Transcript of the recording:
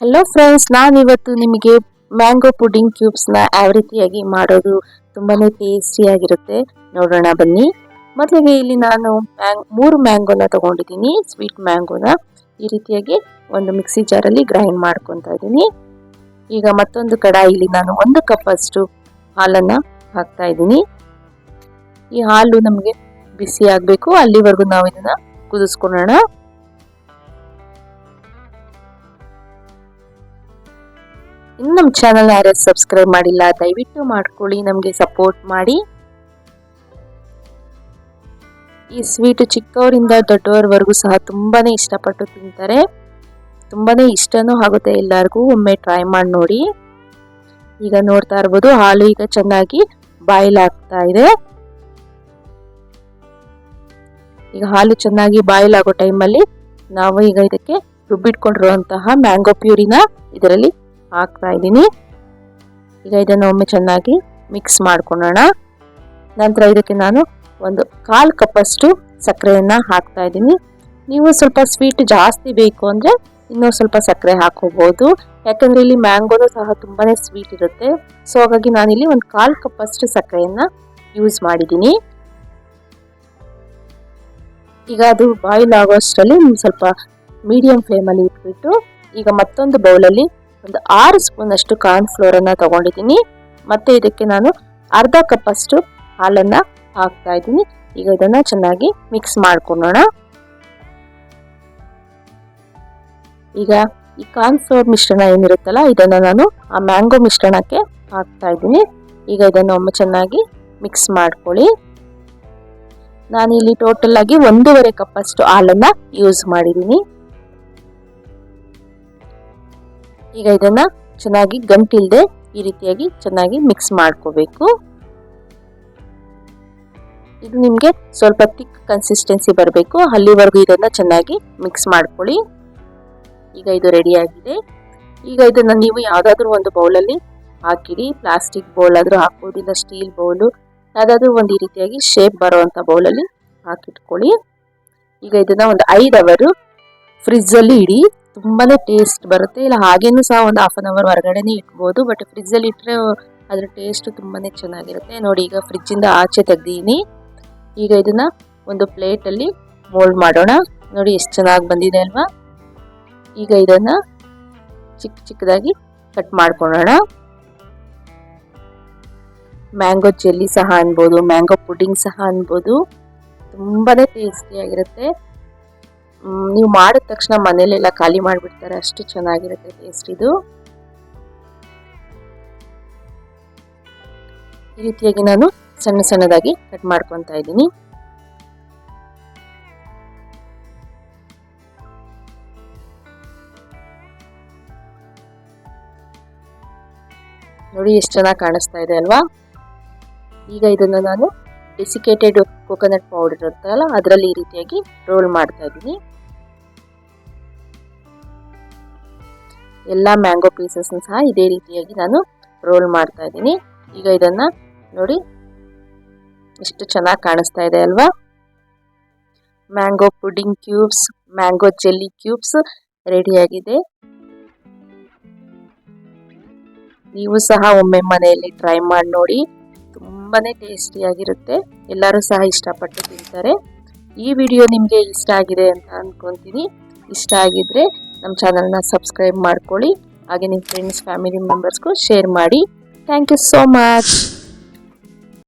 Hello friends, ನಾನಿವತ್ತು ನಿಮಗೆ mango pudding ಕ್ಯೂಬ್ಸ್ನ ಯಾವ ರೀತಿಯಾಗಿ ಮಾಡೋದು ತುಂಬಾನೇ ಟೇಸ್ಟಿಯಾಗಿರುತ್ತೆ ನೋಡೋಣ ಬನ್ನಿ. ಮೊದಲಿಗೆ ಇಲ್ಲಿ ನಾನು 3 ಮ್ಯಾಂಗೋನ ತಗೊಂಡಿದ್ದೀನಿ, ಸ್ವೀಟ್ ಮ್ಯಾಂಗೋನ. ಈ ರೀತಿಯಾಗಿ ಒಂದು ಮಿಕ್ಸಿ ಜಾರಲ್ಲಿ ಗ್ರೈಂಡ್ ಮಾಡ್ಕೊತಾ ಇದ್ದೀನಿ. ಈಗ ಮತ್ತೊಂದು ಕಡಾಯಿಲಿ ನಾನು 1 ಕಪ್ ಅಷ್ಟು ಹಾಲನ್ನು ಹಾಕ್ತಾ ಇದ್ದೀನಿ. ಈ ಹಾಲು ನಮಗೆ ಬಿಸಿ ಆಗಬೇಕು, ಅಲ್ಲಿವರೆಗೂ ನಾವು ಇದನ್ನ ಕುದಿಸ್ಕೊಳ್ಳೋಣ. ಇನ್ನು ನಮ್ಮ ಚಾನಲ್ ಯಾರು ಸಬ್ಸ್ಕ್ರೈಬ್ ಮಾಡಿಲ್ಲ ದಯವಿಟ್ಟು ಮಾಡ್ಕೊಳ್ಳಿ, ನಮಗೆ ಸಪೋರ್ಟ್ ಮಾಡಿ. ಈ ಸ್ವೀಟ್ ಚಿಕ್ಕವರಿಂದ ದೊಡ್ಡವರವರೆಗೂ ಸಹ ತುಂಬಾನೇ ಇಷ್ಟಪಟ್ಟು ತಿಂತಾರೆ, ತುಂಬಾನೇ ಇಷ್ಟನೂ ಆಗುತ್ತೆ ಎಲ್ಲರಿಗೂ. ಒಮ್ಮೆ ಟ್ರೈ ಮಾಡಿ ನೋಡಿ. ಈಗ ನೋಡ್ತಾ ಇರ್ಬೋದು, ಹಾಲು ಈಗ ಚೆನ್ನಾಗಿ ಬಾಯ್ಲ್ ಆಗ್ತಾ ಇದೆ. ಈಗ ಹಾಲು ಚೆನ್ನಾಗಿ ಬಾಯ್ಲ್ ಆಗೋ ಟೈಮಲ್ಲಿ ನಾವು ಈಗ ಇದಕ್ಕೆ ರುಬ್ಬಿಟ್ಕೊಂಡಿರುವಂತಹ ಮ್ಯಾಂಗೋ ಪ್ಯೂರಿನ ಇದರಲ್ಲಿ ಹಾಕ್ತಾ ಇದ್ದೀನಿ. ಈಗ ಇದನ್ನು ಒಮ್ಮೆ ಚೆನ್ನಾಗಿ ಮಿಕ್ಸ್ ಮಾಡ್ಕೊಳ್ಳೋಣ. ನಂತರ ಇದಕ್ಕೆ ನಾನು 1/4 ಕಪ್ ಅಷ್ಟು ಸಕ್ಕರೆಯನ್ನ ಹಾಕ್ತಾ ಇದ್ದೀನಿ. ನೀವು ಸ್ವಲ್ಪ ಸ್ವೀಟ್ ಜಾಸ್ತಿ ಬೇಕು ಅಂದ್ರೆ ಇನ್ನೂ ಸ್ವಲ್ಪ ಸಕ್ಕರೆ ಹಾಕೋಬಹುದು, ಯಾಕಂದ್ರೆ ಇಲ್ಲಿ ಮ್ಯಾಂಗೋನು ಸಹ ತುಂಬಾನೇ ಸ್ವೀಟ್ ಇರುತ್ತೆ. ಸೊ ಹಾಗಾಗಿ ನಾನಿಲ್ಲಿ 1/4 ಕಪ್ ಅಷ್ಟು ಸಕ್ಕರೆಯನ್ನ ಯೂಸ್ ಮಾಡಿದ್ದೀನಿ. ಈಗ ಅದು ಬಾಯ್ಲ್ ಆಗೋಷ್ಟರಲ್ಲಿ ಸ್ವಲ್ಪ ಮೀಡಿಯಂ ಫ್ಲೇಮಲ್ಲಿ ಇಟ್ಬಿಟ್ಟು ಈಗ ಮತ್ತೊಂದು ಬೌಲಲ್ಲಿ 6 ಸ್ಪೂನ್ ಅಷ್ಟು ಕಾರ್ನ್ ಫ್ಲೋರ್ ಅನ್ನ ತಗೊಂಡಿದ್ದೀನಿ. ಮತ್ತೆ ಇದಕ್ಕೆ ನಾನು 1/2 ಕಪ್ ಅಷ್ಟು ಹಾಲನ್ನ ಹಾಕ್ತಾ ಇದ್ದೀನಿ. ಈಗ ಇದನ್ನ ಚೆನ್ನಾಗಿ ಮಿಕ್ಸ್ ಮಾಡ್ಕೊಳ್ಳೋಣ. ಈಗ ಈ ಕಾರ್ನ್ ಫ್ಲೋರ್ ಮಿಶ್ರಣ ಏನಿರುತ್ತಲ್ಲ, ಇದನ್ನ ನಾನು ಆ ಮ್ಯಾಂಗೋ ಮಿಶ್ರಣಕ್ಕೆ ಹಾಕ್ತಾ ಇದ್ದೀನಿ. ಈಗ ಇದನ್ನ ಒಮ್ಮೆ ಚೆನ್ನಾಗಿ ಮಿಕ್ಸ್ ಮಾಡ್ಕೊಳ್ಳಿ. ನಾನಿಲ್ಲಿ ಟೋಟಲ್ ಆಗಿ 1.5 ಕಪ್ ಅಷ್ಟು ಹಾಲನ್ನ ಯೂಸ್ ಮಾಡಿದ್ದೀನಿ. ಈಗ ಇದನ್ನ ಚೆನ್ನಾಗಿ ಗಂಟಿಲ್ದೆ ಈ ರೀತಿಯಾಗಿ ಚೆನ್ನಾಗಿ ಮಿಕ್ಸ್ ಮಾಡ್ಕೋಬೇಕು. ಇದು ನಿಮ್ಗೆ ಸ್ವಲ್ಪ ಥಿಕ್ ಕನ್ಸಿಸ್ಟೆನ್ಸಿ ಬರಬೇಕು, ಅಲ್ಲಿವರೆಗೂ ಇದನ್ನ ಚೆನ್ನಾಗಿ ಮಿಕ್ಸ್ ಮಾಡ್ಕೊಳ್ಳಿ. ಈಗ ಇದು ರೆಡಿ ಆಗಿದೆ. ಈಗ ಇದನ್ನ ನೀವು ಯಾವ್ದಾದ್ರು ಒಂದು ಬೌಲಲ್ಲಿ ಹಾಕಿಡಿ. ಪ್ಲಾಸ್ಟಿಕ್ ಬೌಲ್ ಆದ್ರೂ ಹಾಕೋದಿಲ್ಲ, ಸ್ಟೀಲ್ ಬೌಲು, ಯಾವ್ದಾದ್ರು ಒಂದು ಈ ರೀತಿಯಾಗಿ ಶೇಪ್ ಬರುವಂತ ಬೌಲಲ್ಲಿ ಹಾಕಿಟ್ಕೊಳ್ಳಿ. ಈಗ ಇದನ್ನ 5 ಅವರ್ ಫ್ರಿಜ್ ಅಲ್ಲಿ ಇಡಿ, ತುಂಬಾನೇ ಟೇಸ್ಟ್ ಬರುತ್ತೆ. ಇಲ್ಲ ಹಾಗೇನು ಸಹ 1/2 ಅವರ್ ಹೊರಗಡೆನೆ ಇಟ್ಬೋದು, ಬಟ್ ಫ್ರಿಜ್ ಅಲ್ಲಿ ಇಟ್ಟರೆ ಅದ್ರ ಟೇಸ್ಟ್ ತುಂಬಾನೇ ಚೆನ್ನಾಗಿರುತ್ತೆ. ನೋಡಿ, ಈಗ ಫ್ರಿಜ್ ಇಂದ ಆಚೆ ತೆಗ್ದೀನಿ. ಈಗ ಇದನ್ನ ಒಂದು ಪ್ಲೇಟ್ ಅಲ್ಲಿ ಮೋಲ್ಡ್ ಮಾಡೋಣ. ನೋಡಿ ಎಷ್ಟು ಚೆನ್ನಾಗಿ ಬಂದಿದೆ ಅಲ್ವಾ. ಈಗ ಇದನ್ನ ಚಿಕ್ಕದಾಗಿ ಕಟ್ ಮಾಡ್ಕೊಳ್ಳೋಣ. ಮ್ಯಾಂಗೋ ಜೆಲ್ಲಿ ಸಹ ಅನ್ಬೋದು, ಮ್ಯಾಂಗೋ ಪುಡಿಂಗ್ ಸಹ ಅನ್ಬೋದು. ತುಂಬಾನೇ ಟೇಸ್ಟಿಯಾಗಿರುತ್ತೆ. ನೀವು ಮಾಡಿದ ತಕ್ಷಣ ಮನೇಲೆಲ್ಲ ಖಾಲಿ ಮಾಡಿಬಿಡ್ತಾರೆ, ಅಷ್ಟು ಚೆನ್ನಾಗಿರುತ್ತೆ ಟೇಸ್ಟ್ ಇದು. ಈ ರೀತಿಯಾಗಿ ನಾನು ಸಣ್ಣ ಸಣ್ಣದಾಗಿ ಕಟ್ ಮಾಡ್ಕೊತಾ ಇದ್ದೀನಿ. ನೋಡಿ ಎಷ್ಟು ಚೆನ್ನಾಗಿ ಕಾಣಿಸ್ತಾ ಇದೆ ಅಲ್ವಾ. ಈಗ ಇದನ್ನ ನಾನು ಡೆಸಿಕೇಟೆಡ್ ಕೋಕೋನಟ್ ಪೌಡರ್ ಇರುತ್ತಲ್ಲ, ಅದರಲ್ಲಿ ಈ ರೀತಿಯಾಗಿ ರೋಲ್ ಮಾಡ್ತಾ ಇದ್ದೀನಿ. ಎಲ್ಲ ಮ್ಯಾಂಗೋ ಪೀಸಸ್ ಸಹ ಇದೇ ರೀತಿಯಾಗಿ ನಾನು ರೋಲ್ ಮಾಡ್ತಾ ಇದ್ದೀನಿ. ಈಗ ಇದನ್ನ ನೋಡಿ ಎಷ್ಟು ಚೆನ್ನಾಗಿ ಕಾಣಿಸ್ತಾ ಇದೆ ಅಲ್ವಾ. Mango pudding cubes, mango jelly cubes ರೆಡಿಯಾಗಿದೆ. ನೀವು ಸಹ ಒಮ್ಮೆ ಮನೆಯಲ್ಲಿ ಟ್ರೈ ಮಾಡಿ ನೋಡಿ, ತುಂಬಾನೇ ಟೇಸ್ಟಿಯಾಗಿರುತ್ತೆ. ಎಲ್ಲರೂ ಸಹ ಇಷ್ಟಪಟ್ಟು ತಿಂತಾರೆ. ಈ ವಿಡಿಯೋ ನಿಮಗೆ ಇಷ್ಟ ಆಗಿದೆ ಅಂತ ಅನ್ಕೊಂತೀನಿ. ಇಷ್ಟ ಆಗಿದ್ರೆ ನಮ್ಮ ಚಾನಲ್ನ ಸಬ್ಸ್ಕ್ರೈಬ್ ಮಾಡ್ಕೊಳ್ಳಿ, ಹಾಗೆ ನಿಮ್ಮ ಫ್ರೆಂಡ್ಸ್ ಫ್ಯಾಮಿಲಿ ಮೆಂಬರ್ಸ್ಗೂ ಶೇರ್ ಮಾಡಿ. Thank you so much.